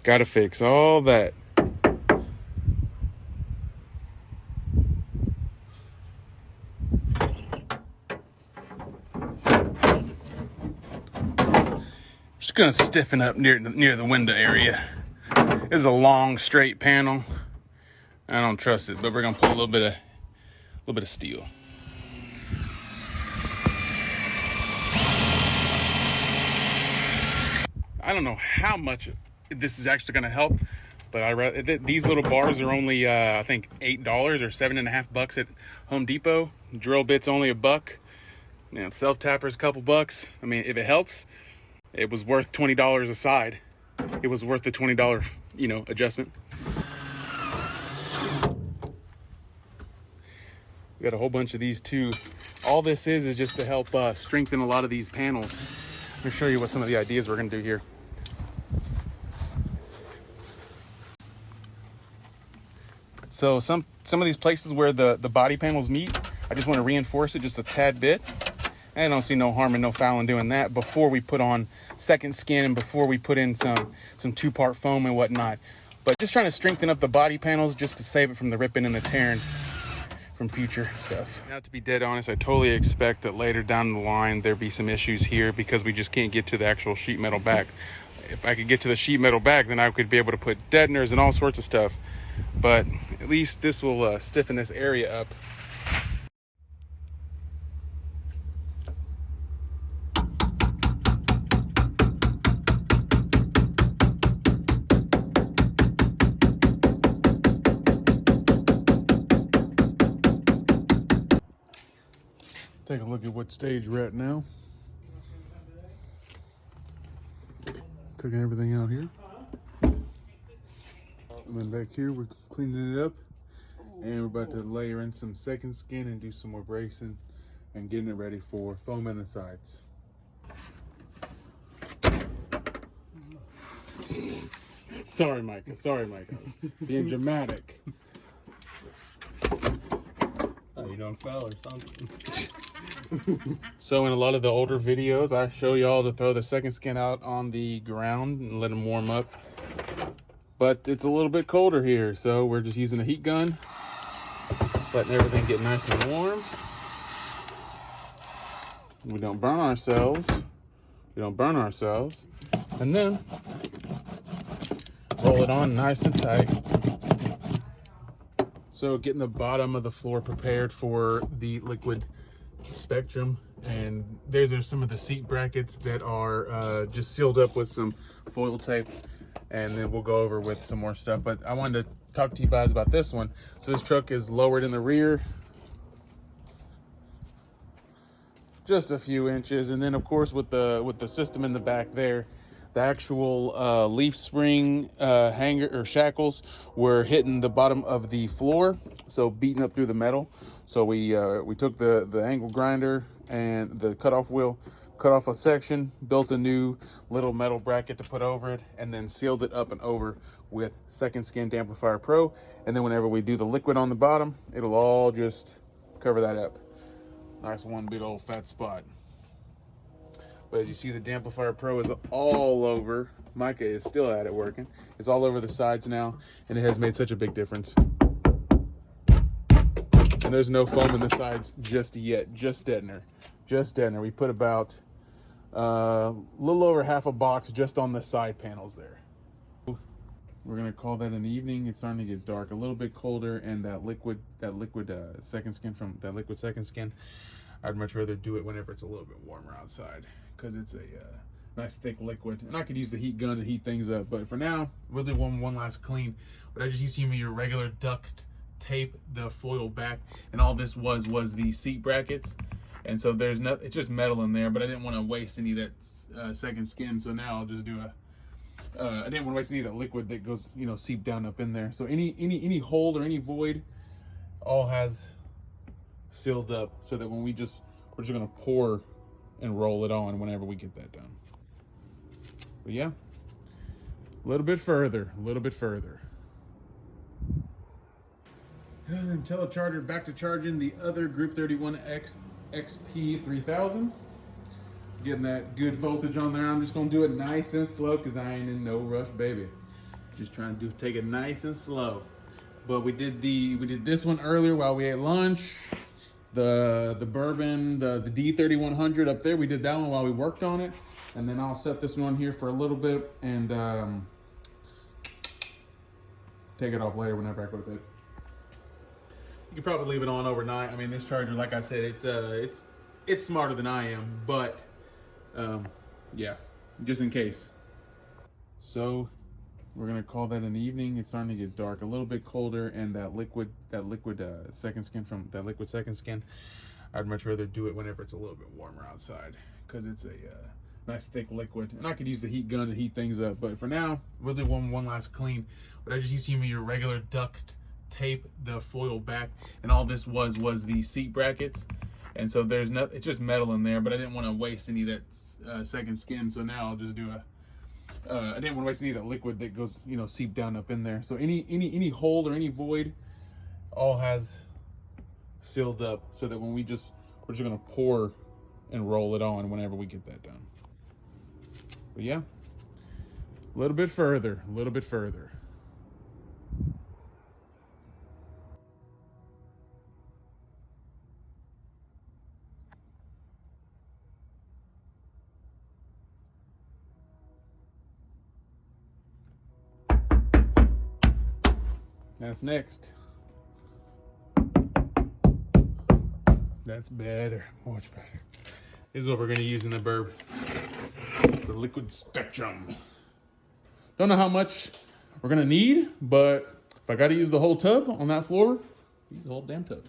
Gotta fix all that. Just gonna stiffen up near the window area. This is a long straight panel. I don't trust it, but we're gonna put a little bit of steel. I don't know how much this is actually gonna help, but these little bars are only I think $8 or $7.50 at Home Depot. Drill bit's only $1. You know, self tapper's a couple bucks. I mean, if it helps, it was worth $20 a side. It was worth the $20, adjustment. We got a whole bunch of these too. All this is just to help strengthen a lot of these panels. Let me show you what some of the ideas we're gonna do here. So some of these places where the body panels meet, I just want to reinforce it just a tad bit. I don't see no harm and no foul in doing that before we put on second skin and before we put in some two-part foam and whatnot. But just trying to strengthen up the body panels just to save it from the ripping and the tearing from future stuff. Now, to be dead honest, I totally expect that later down the line there'll be some issues here because we just can't get to the actual sheet metal back. If I could get to the sheet metal back, then I could be able to put deadeners and all sorts of stuff. But at least this will stiffen this area up. Take a look at what stage we're at now. Taking everything out here. And then back here, we're cleaning it up. And we're about to layer in some second skin and do some more bracing and getting it ready for foam in the sides. Sorry, Micah. Being dramatic. Oh, you don't foul or something. So in a lot of the older videos, I show y'all to throw the second skin out on the ground and let them warm up. But it's a little bit colder here, so we're just using a heat gun, letting everything get nice and warm. We don't burn ourselves. And then roll it on nice and tight. So getting the bottom of the floor prepared for the liquid spectrum, and these are some of the seat brackets that are just sealed up with some foil tape, and then we'll go over with some more stuff. But I wanted to talk to you guys about this one. So this truck is lowered in the rear just a few inches, and then of course with the system in the back there, the actual leaf spring hanger or shackles were hitting the bottom of the floor, so beating up through the metal. So we took the angle grinder and the cutoff wheel, cut off a section, built a new little metal bracket to put over it, and then sealed it up and over with Second Skin Amplifier Pro. And then whenever we do the liquid on the bottom, it'll all just cover that up. Nice one big old fat spot. But as you see, the Damplifier Pro is all over. Micah is still at it working. It's all over the sides now, and it has made such a big difference. And there's no foam in the sides just yet, just deadener. We put about a little over half a box just on the side panels there. We're gonna call that an evening. It's starting to get dark, a little bit colder, and that liquid second skin from that liquid second skin, I'd much rather do it whenever it's a little bit warmer outside, because it's a nice thick liquid, and I could use the heat gun to heat things up. But for now, we'll do one last clean. But I just used to use your regular duct tape the foil back, and all this was the seat brackets, and so there's nothing. It's just metal in there. But I didn't want to waste any of that second skin, so now I'll just do I didn't want to waste any of that liquid that goes, seep down up in there. So any hole or any void, all has sealed up, so that when we're just gonna pour and roll it on whenever we get that done. But yeah, a little bit further. And then telecharger back to charging the other Group 31X XP 3000. Getting that good voltage on there. I'm just gonna do it nice and slow because I ain't in no rush, baby. Just trying to take it nice and slow. But we did this one earlier while we ate lunch. The bourbon, the D3100 up there, we did that one while we worked on it. And then I'll set this one here for a little bit and take it off later whenever I go to bed. You could probably leave it on overnight. I mean, this charger, like I said, it's smarter than I am, but yeah, just in case. So we're gonna call that an evening. It's starting to get dark, a little bit colder, and that liquid second skin, I'd much rather do it whenever it's a little bit warmer outside, because it's a nice thick liquid, and I could use the heat gun to heat things up. But for now, we'll do one last clean. But I just used to use your regular duct tape the foil back, and all this was the seat brackets, and so there's no, it's just metal in there. But I didn't want to waste any of that second skin, so now I'll just do I didn't want to waste any of that liquid that goes, you know, seep down up in there. So any hole or any void, all has sealed up, so that when we're just gonna pour and roll it on whenever we get that done. But yeah, a little bit further. That's next. That's better, much better. This is what we're gonna use in the bourbon. The liquid spectrum. Don't know how much we're gonna need, but if I gotta use the whole tub on that floor, use the whole damn tub.